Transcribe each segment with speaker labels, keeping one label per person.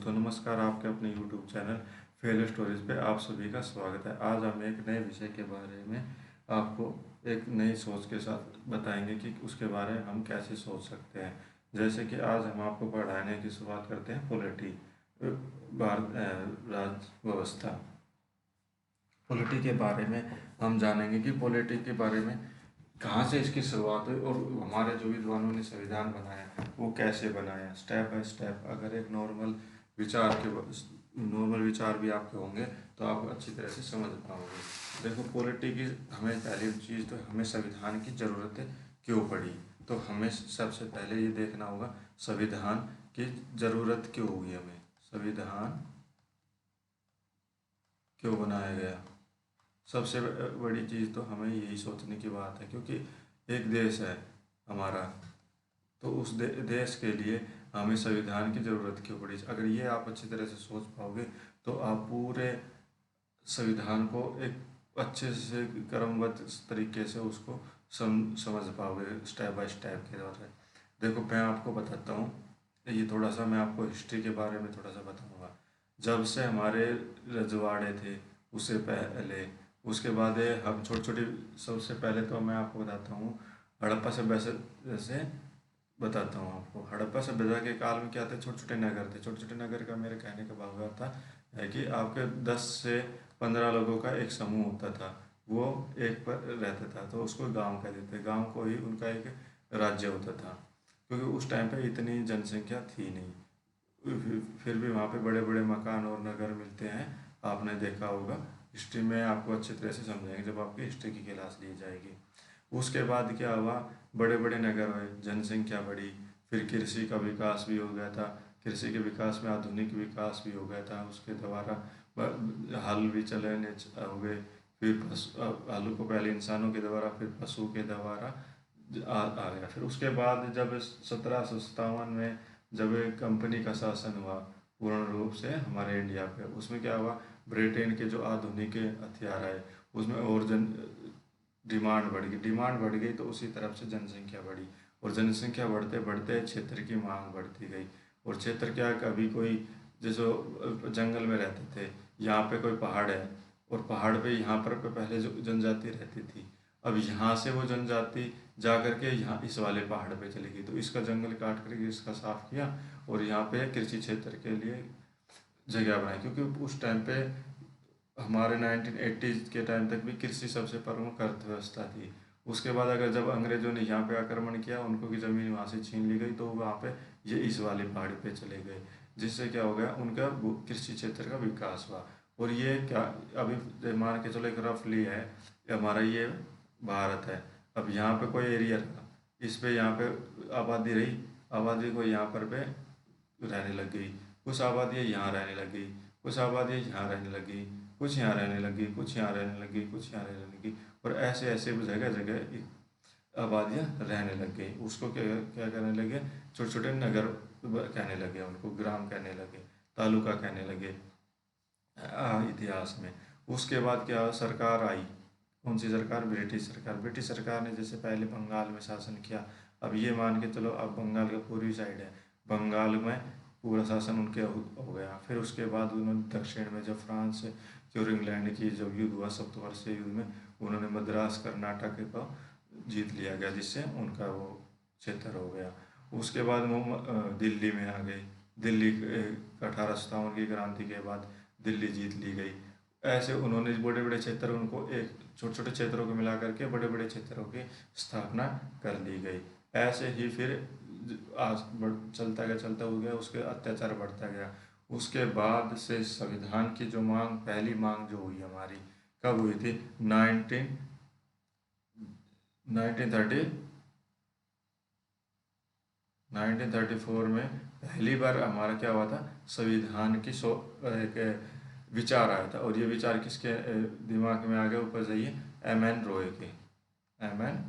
Speaker 1: दोस्तों नमस्कार। आपके अपने YouTube चैनल फेल स्टोरीज पे आप सभी का स्वागत है। आज हम एक नए विषय के बारे में आपको एक नई सोच के साथ बताएंगे कि उसके बारे में हम कैसे सोच सकते हैं। जैसे कि आज हम आपको पढ़ाने की शुरुआत करते हैं पॉलिटी, भारत राज्य व्यवस्था। पॉलिटी के बारे में हम जानेंगे कि पॉलिटी के बारे में कहाँ से इसकी शुरुआत हुई और हमारे जो विद्वानों ने संविधान बनाया वो कैसे बनाया, स्टेप बाय स्टेप। अगर एक नॉर्मल विचार भी आपके होंगे तो आप अच्छी तरह से समझ पाओगे। देखो, पॉलिटी की हमें पहली चीज़ तो हमें संविधान की ज़रूरत क्यों पड़ी। तो हमें सबसे पहले ये देखना होगा संविधान की ज़रूरत क्यों हुई, हमें संविधान क्यों बनाया गया। सबसे बड़ी चीज़ तो हमें यही सोचने की बात है, क्योंकि एक देश है हमारा, तो उस देश के लिए हमें संविधान की ज़रूरत क्यों पड़ी। अगर ये आप अच्छी तरह से सोच पाओगे तो आप पूरे संविधान को एक अच्छे से क्रमबद्ध तरीके से उसको समझ पाओगे स्टेप बाय स्टेप के द्वारा। देखो, मैं आपको बताता हूँ, ये थोड़ा सा मैं आपको हिस्ट्री के बारे में थोड़ा सा बताऊँगा। जब से हमारे रजवाड़े थे उससे पहले, उसके बाद हम छोटी छोटी, सबसे पहले तो मैं आपको बताता हूँ हड़प्पा सभ्यता जैसे बताता हूँ आपको। हड़प्पा सभ्यता के काल में क्या थे, छोटे छोटे नगर थे। छोटे छोटे नगर का मेरे कहने का भाव था है कि आपके 10 से 15 लोगों का एक समूह होता था, वो एक पर रहता था, तो उसको गांव कहते थे। गांव को ही उनका एक राज्य होता था, क्योंकि उस टाइम पे इतनी जनसंख्या थी नहीं। फिर भी वहाँ पे बड़े बड़े मकान और नगर मिलते हैं, आपने देखा होगा। हिस्ट्री में आपको अच्छी तरह से समझाएंगे जब आपकी हिस्ट्री की क्लास ली जाएगी। उसके बाद क्या हुआ, बड़े बड़े नगर हुए, जनसंख्या बढ़ी, फिर कृषि का विकास भी हो गया था। कृषि के विकास में आधुनिक विकास भी हो गया था, उसके द्वारा हल भी चलने हो गए। फिर हल को पहले इंसानों के द्वारा, फिर पशु के द्वारा आ गया। फिर उसके बाद जब 1757 में जब एक कंपनी का शासन हुआ पूर्ण रूप से हमारे इंडिया पे, उसमें क्या हुआ, ब्रिटेन के जो आधुनिक हथियार आए उसमें और डिमांड बढ़ गई, तो उसी तरफ से जनसंख्या बढ़ी, और जनसंख्या बढ़ते बढ़ते क्षेत्र की मांग बढ़ती गई। और क्षेत्र क्या, कभी कोई जैसे जंगल में रहते थे, यहाँ पे कोई पहाड़ है और पहाड़ पे यहाँ पर पहले जो जनजाति रहती थी, अब यहाँ से वो जनजाति जा करके यहाँ इस वाले पहाड़ पे चली गई, तो इसका जंगल काट करके इसका साफ किया और यहाँ पे कृषि क्षेत्र के लिए जगह बनाई। क्योंकि उस टाइम पे हमारे 1980 के टाइम तक भी कृषि सबसे प्रमुख अर्थव्यवस्था थी। उसके बाद अगर जब अंग्रेजों ने यहाँ पे आक्रमण किया, उनको की ज़मीन वहाँ से छीन ली गई, तो वहाँ पे ये इस वाली पहाड़ी पे चले गए, जिससे क्या हो गया, उनका कृषि क्षेत्र का विकास हुआ। और ये क्या, अभी मान के चलो एक रफली है, हमारा ये भारत है। अब यहाँ पे कोई एरिया रहा, इस पे यहाँ पे आबादी रही, आबादी को यहाँ पर पे रहने लग गई, कुछ आबादी यहाँ रहने लग गई, कुछ आबादी यहाँ रहने लगी, कुछ यहाँ रहने लगी, कुछ यहाँ रहने लगी, कुछ यहाँ रहने लगी, और ऐसे ऐसे जगह जगह आबादियाँ रहने लग गई। उसको क्या क्या कहने लगे, छोटे छोटे नगर कहने लगे, उनको ग्राम कहने लगे, तालुका कहने लगे इतिहास में। उसके बाद क्या सरकार आई, कौन सी सरकार, ब्रिटिश सरकार। ब्रिटिश सरकार ने जैसे पहले बंगाल में शासन किया, अब ये मान के चलो अब बंगाल का पूर्वी साइड है, बंगाल में पूरा शासन उनके हो गया। फिर उसके बाद उन्होंने दक्षिण में जब फ्रांस की और इंग्लैंड की जब युद्ध हुआ, सप्तवर्षीय युद्ध में, उन्होंने मद्रास कर्नाटक को जीत लिया गया, जिससे उनका वो क्षेत्र हो गया। उसके बाद वो दिल्ली में आ गए। दिल्ली 1857 की क्रांति के बाद दिल्ली जीत ली गई। ऐसे उन्होंने बड़े बड़े क्षेत्र, उनको एक छोटे छोटे क्षेत्रों को मिला करके बड़े बड़े क्षेत्रों की स्थापना कर ली गई। ऐसे ही फिर आज चलता हो गया, उसके अत्याचार बढ़ता गया। उसके बाद से संविधान की जो मांग, पहली मांग जो हुई हमारी, कब हुई थी, 1934 में पहली बार हमारा क्या हुआ था, संविधान की एक विचार आया था। और ये विचार किसके दिमाग में आ गया, ऊपर जाइए, एम एन रॉय के, एम एन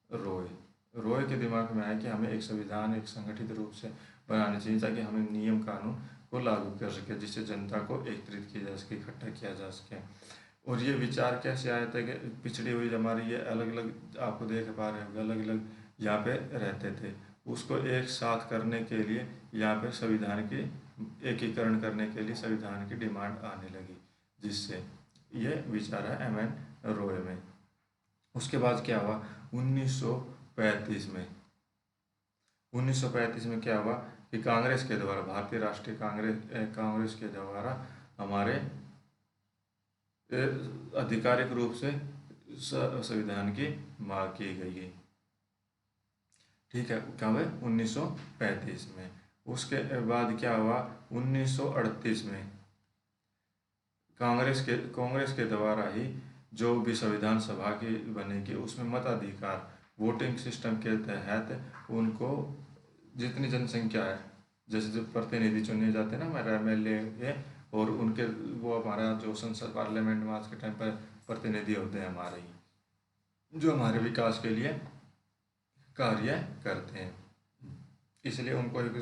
Speaker 1: रॉय रॉय के दिमाग में आया कि हमें एक संविधान एक संगठित रूप से बनाना चाहिए, ताकि हमें नियम कानून को लागू कर सके, जिससे जनता को एकत्रित किया जा सके, इकट्ठा किया जा सके। और ये विचार कैसे आया था कि पिछड़ी हुई हमारी ये अलग अलग, आपको देख पा रहे होंगे, अलग अलग यहाँ पे रहते थे, उसको एक साथ करने के लिए यहाँ पे संविधान की एकीकरण करने के लिए संविधान की डिमांड आने लगी, जिससे ये विचार है एम एन रॉय में। उसके बाद क्या हुआ 1935 में, 1935 में क्या हुआ कि कांग्रेस के द्वारा, भारतीय राष्ट्रीय कांग्रेस के द्वारा हमारे आधिकारिक रूप से संविधान की मांग की गई। ठीक है, कब है 1935 में। उसके बाद क्या हुआ 1938 में कांग्रेस के द्वारा ही जो भी संविधान सभा की बनेगी उसमें मताधिकार वोटिंग सिस्टम के तहत उनको जितनी जनसंख्या है, जैसे जो प्रतिनिधि चुने जाते हैं ना हमारे एमएलए, और उनके वो हमारा जो संसद पार्लियामेंट में आज के टाइम पर प्रतिनिधि होते हैं हमारे ही, जो हमारे विकास के लिए कार्य करते हैं। इसलिए उनको एक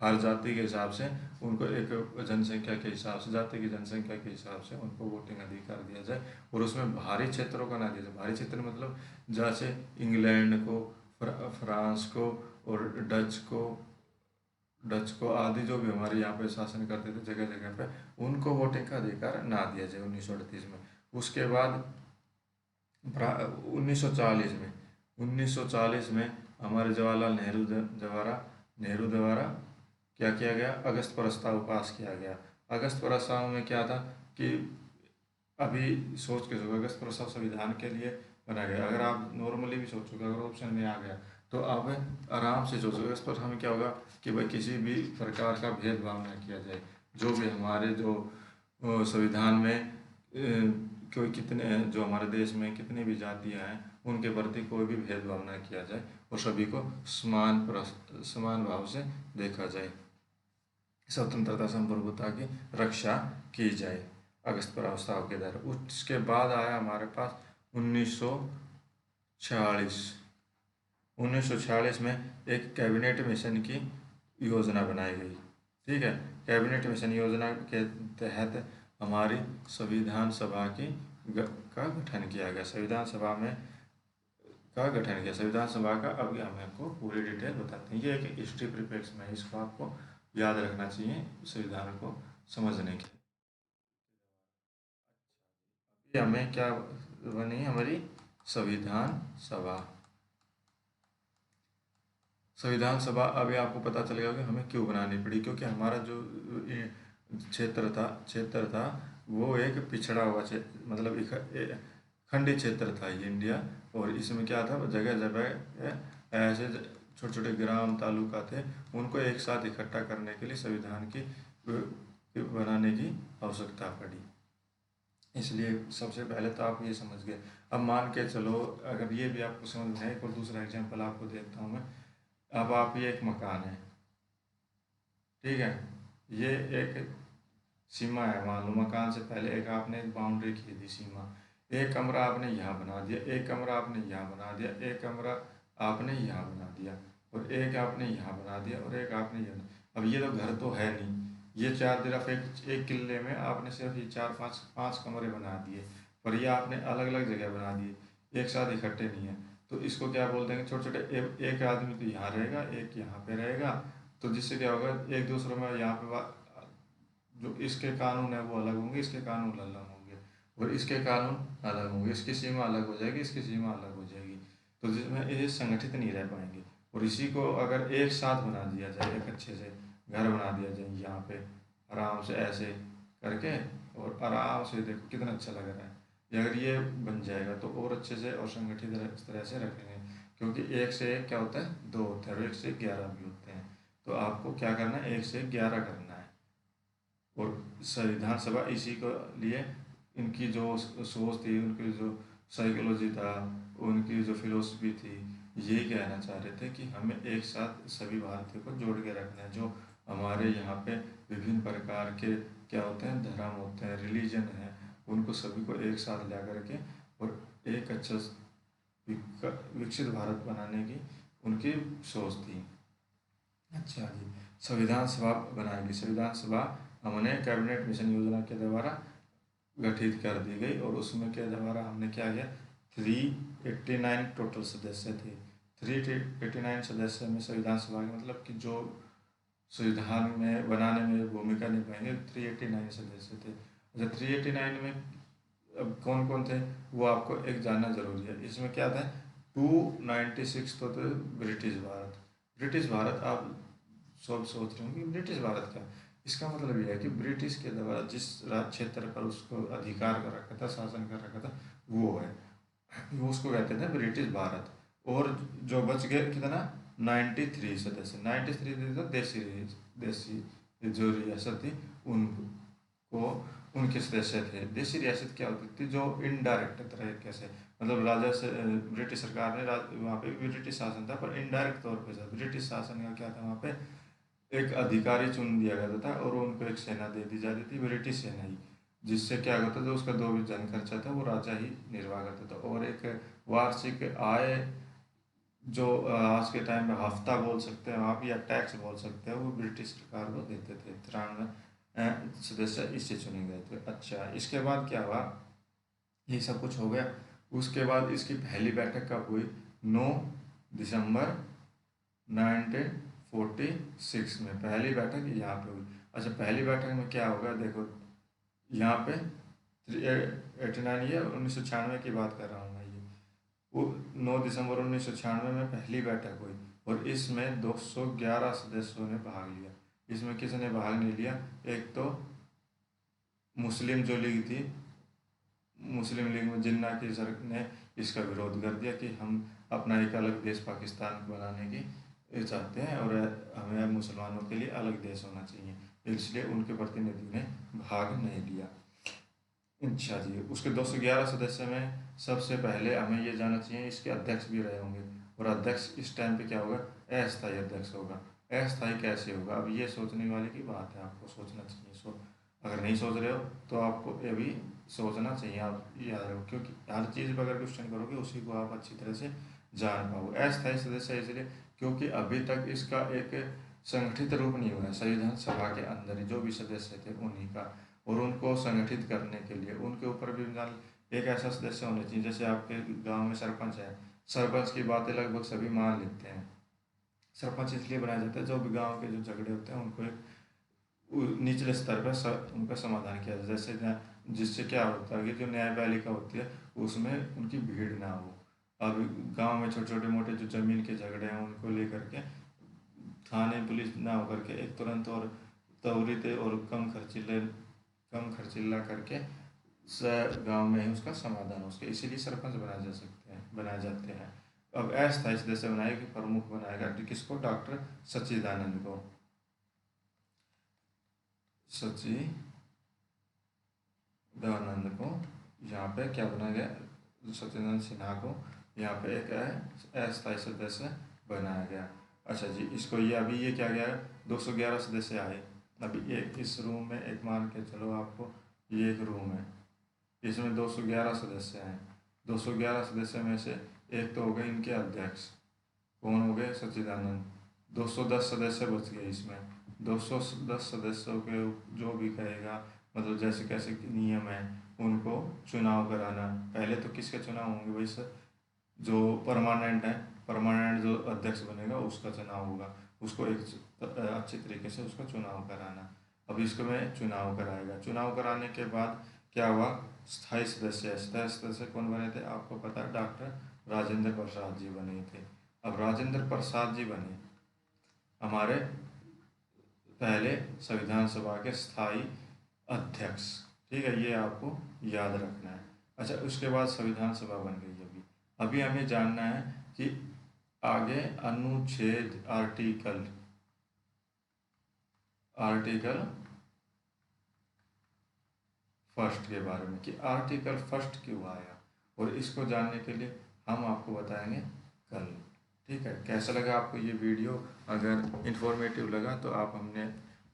Speaker 1: हर जाति के हिसाब से, उनको एक जनसंख्या के हिसाब से, जाति की जनसंख्या के हिसाब से उनको वोटिंग अधिकार दिया जाए, और उसमें बाहरी क्षेत्रों का ना दिया जाए। बाहरी क्षेत्र मतलब जैसे इंग्लैंड को, फ्रांस को और डच को आदि जो भी हमारे यहाँ पे शासन करते थे जगह जगह पे, उनको वोटिंग का अधिकार ना दिया जाए 1938 में। उसके बाद 1940 में हमारे जवाहरलाल नेहरू द्वारा क्या किया गया, अगस्त प्रस्ताव पास किया गया। अगस्त प्रस्ताव में क्या था कि अभी सोच के सोचो, अगस्त प्रस्ताव संविधान के लिए बनाया गया। अगर आप नॉर्मली भी सोचोगे, अगर ऑप्शन में आ गया तो आप आराम से सोचोगे इस पर हमें क्या होगा कि भाई किसी भी प्रकार का भेदभाव न किया जाए। जो भी हमारे जो संविधान में कोई कितने जो हमारे देश में कितनी भी जातियां हैं उनके प्रति कोई भी भेदभाव न किया जाए और सभी को समान भाव से देखा जाए, स्वतंत्रता संप्रभुता की रक्षा की जाए अगस्त प्रस्ताव के द्वारा। उसके बाद आया हमारे पास 1946 में एक कैबिनेट मिशन की योजना बनाई गई। ठीक है, कैबिनेट मिशन योजना के तहत हमारी संविधान सभा का गठन किया गया। संविधान सभा का अभी हम आपको पूरी डिटेल बताते हैं। ये एक हिस्ट्री प्रीफिक्स में, इसको आपको याद रखना चाहिए संविधान को समझने के। हमें क्या बनी हमारी संविधान सभा। संविधान सभा अभी आपको पता चलेगा कि हमें क्यों बनानी पड़ी, क्योंकि हमारा जो क्षेत्र था वो एक पिछड़ा हुआ क्षेत्र, मतलब खंडी क्षेत्र था ये इंडिया। और इसमें क्या था, जगह जगह ऐसे छोटे छोटे ग्राम तालुका थे, उनको एक साथ इकट्ठा करने के लिए संविधान की बनाने की आवश्यकता पड़ी। इसलिए सबसे पहले तो आप ये समझ गए। अब मान के चलो, अगर ये भी आपको समझ में है, एक और दूसरा एग्जाम्पल आपको देता हूँ मैं। अब आप ये एक मकान है, ठीक है, ये एक सीमा है, मान लो मकान से पहले एक आपने एक बाउंड्री की थी सीमा, एक कमरा आपने यहाँ बना दिया, एक कमरा आपने यहाँ बना दिया, एक कमरा आपने यहाँ बना दिया, और एक आपने यहाँ बना दिया, और एक आपने यहाँ। अब ये तो घर तो है नहीं, ये चार तरफ एक किले में आपने सिर्फ ये चार पाँच कमरे बना दिए, पर ये आपने अलग अलग जगह बना दिए, एक साथ इकट्ठे नहीं है। तो इसको क्या बोलते हैं, छोटे छोटे एक आदमी तो यहाँ रहेगा, एक यहाँ पे रहेगा, तो जिससे क्या होगा एक दूसरे में यहाँ पे जो इसके कानून है वो अलग होंगे, इसके कानून अलग होंगे, और इसके कानून अलग होंगे, इसकी सीमा अलग हो जाएगी, इसकी सीमा अलग हो जाएगी, तो जिसमें ये संगठित नहीं रह पाएंगे। और इसी को अगर एक साथ बना दिया जाए, एक अच्छे से घर बना दिया जाए यहाँ पे आराम से ऐसे करके, और आराम से देखो कितना अच्छा लग रहा है। अगर ये बन जाएगा तो और अच्छे से और संगठित इस तरह से रखेंगे, क्योंकि एक से एक क्या होता है, दो होते हैं, और एक से 11 भी होते हैं। तो आपको क्या करना है, एक से 11 करना है। और संविधान सभा इसी को लिए, इनकी जो सोच थी, उनकी जो साइकोलॉजी था, उनकी जो फिलोसफी थी, ये कहना चाह रहे थे कि हमें एक साथ सभी भारतीयों को जोड़ के रखना है। जो हमारे यहाँ पे विभिन्न प्रकार के क्या होते हैं, धर्म होते हैं, रिलीजन है, उनको सभी को एक साथ ला करके और एक अच्छा विकसित भारत बनाने की उनकी सोच थी। अच्छा जी, संविधान सभा बनाएगी। संविधान सभा हमने कैबिनेट मिशन योजना के द्वारा गठित कर दी गई, और उसमें के द्वारा हमने क्या किया, 389 टोटल सदस्य थे। 389 सदस्य में संविधान सभा के मतलब कि जो संविधान में बनाने में भूमिका निभाएंगे 389 सदस्य थे। अच्छा, 389 में अब कौन कौन थे वो आपको एक जानना जरूरी है। इसमें क्या था, 296 तो थे ब्रिटिश भारत। ब्रिटिश भारत आप सब सोच रहे होंगे ब्रिटिश भारत का, इसका मतलब यह है कि ब्रिटिश के द्वारा जिस राज्य क्षेत्र पर उसको अधिकार कर रखा था, शासन कर रखा था, वो है, वो उसको कहते थे ब्रिटिश भारत। और जो बच गए कितना, 93 सदस्य, 93 तो देसी देसी जो रियासत थी उनको, उनके सदस्य थे। देसी रियासत क्या होती थी, जो इनडायरेक्ट तरीके से, मतलब राजा से ब्रिटिश सरकार ने वहाँ पे ब्रिटिश शासन था पर इनडायरेक्ट तौर पे था। ब्रिटिश शासन का क्या था, वहाँ पे एक अधिकारी चुन दिया जाता था और उनको एक सेना दे दी जाती थी, ब्रिटिश सेना ही, जिससे क्या होता था, उसका जो भी जन खर्चा था वो राजा ही निर्वाह करता था। और एक वार्षिक आय, जो आज के टाइम में हफ्ता बोल सकते हैं आप या टैक्स बोल सकते हैं, वो ब्रिटिश सरकार को देते थे। 93 सदस्य इससे चुने गए थे। अच्छा, इसके बाद क्या हुआ, ये सब कुछ हो गया। उसके बाद इसकी पहली बैठक कब हुई, 9 दिसंबर 1946 में पहली बैठक यहाँ पे हुई। अच्छा, पहली बैठक में क्या होगा, देखो यहाँ पे 89 या 1996 की बात कर रहा हूँ मैं, ये वो 9 दिसंबर 1996 में पहली बैठक हुई और इसमें 211 सदस्यों ने भाग लिया। इसमें किसने भाग नहीं लिया, एक तो मुस्लिम जो लीग थी, मुस्लिम लीग में जिन्ना की सर ने इसका विरोध कर दिया कि हम अपना एक अलग देश पाकिस्तान बनाने की चाहते हैं और हमें मुसलमानों के लिए अलग देश होना चाहिए, इसलिए उनके प्रतिनिधि ने भाग नहीं लिया। अच्छा जी, उसके 211 सदस्य में सबसे पहले हमें ये जानना चाहिए इसके अध्यक्ष भी रहे होंगे, और अध्यक्ष इस टाइम पे क्या होगा, अस्थायी अध्यक्ष होगा। अस्थायी कैसे होगा, अब ये सोचने वाले की बात है, आपको सोचना चाहिए। अगर नहीं सोच रहे हो तो आपको ये भी सोचना चाहिए, आप याद रखो, क्योंकि हर चीज़ पर अगर क्वेश्चन करोगे उसी को आप अच्छी तरह से जान पाओगे। अस्थायी सदस्य इसलिए क्योंकि अभी तक इसका एक संगठित रूप नहीं हुआ है, संविधान सभा के अंदर ही जो भी सदस्य थे उन्हीं का, और उनको संगठित करने के लिए उनके ऊपर भी एक ऐसा सदस्य होना चाहिए। जैसे आपके गांव में सरपंच है, सरपंच की बातें लगभग सभी मान लेते हैं। सरपंच इसलिए बनाया जाता है, जो भी गांव के जो झगड़े होते हैं उनको एक निचले स्तर पर उनका समाधान किया जाए। जैसे जिससे क्या होता है कि जो न्यायपालिका होती है उसमें उनकी भीड़ ना हो। अब गांव में छोटे छोटे मोटे जो जमीन के झगड़े हैं उनको लेकर के थाने पुलिस ना होकर के एक तुरंत और त्वरित और कम खर्चीला करके गांव में ही उसका समाधान हो सके, इसीलिए सरपंच बनाए जाते हैं। अब अस्थायी सदस्य बनाए कि प्रमुख बनाएगा किसको, डॉक्टर सच्चिदानंद को, सच्चिदानंद को यहाँ पे क्या बनाया गया, सत्येंद्र सिन्हा को यहाँ पे एक अस्थायी सदस्य बनाया गया। अच्छा जी, इसको ये अभी ये क्या गया, 211 सदस्य आए। अभी एक इस रूम में, एक मान के चलो आपको ये एक रूम है, इसमें 211 सदस्य हैं। 211 सदस्य में से एक तो हो गए इनके अध्यक्ष, कौन हो गए, सच्चिदानंद। 210 सदस्य बच गए इसमें। 210 सदस्यों के जो भी कहेगा, मतलब जैसे कैसे नियम है उनको चुनाव कराना। पहले तो किसके चुनाव होंगे भाई सर, जो परमानेंट है, परमानेंट जो अध्यक्ष बनेगा उसका चुनाव होगा, उसको एक अच्छे तरीके से उसका चुनाव कराना। अब इसको में चुनाव कराएगा। चुनाव कराने के बाद क्या हुआ, स्थायी सदस्य कौन बने थे, आपको पता है, डॉक्टर राजेंद्र प्रसाद जी बने थे। अब राजेंद्र प्रसाद जी बने हमारे पहले संविधान सभा के स्थायी अध्यक्ष, ठीक है, ये आपको याद रखना है। अच्छा, उसके बाद संविधान सभा बन गई। अभी अभी हमें जानना है कि आगे अनुच्छेद आर्टिकल आर्टिकल फर्स्ट के बारे में, कि आर्टिकल फर्स्ट क्यों आया, और इसको जानने के लिए हम आपको बताएंगे कल। ठीक है, कैसा लगा आपको ये वीडियो, अगर इन्फॉर्मेटिव लगा तो आप हमने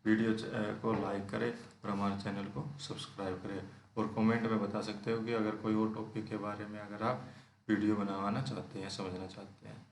Speaker 1: वीडियो को लाइक करें और हमारे चैनल को सब्सक्राइब करें, और कमेंट में बता सकते हो कि अगर कोई और टॉपिक के बारे में अगर आप वीडियो बनवाना चाहते हैं, समझना चाहते हैं।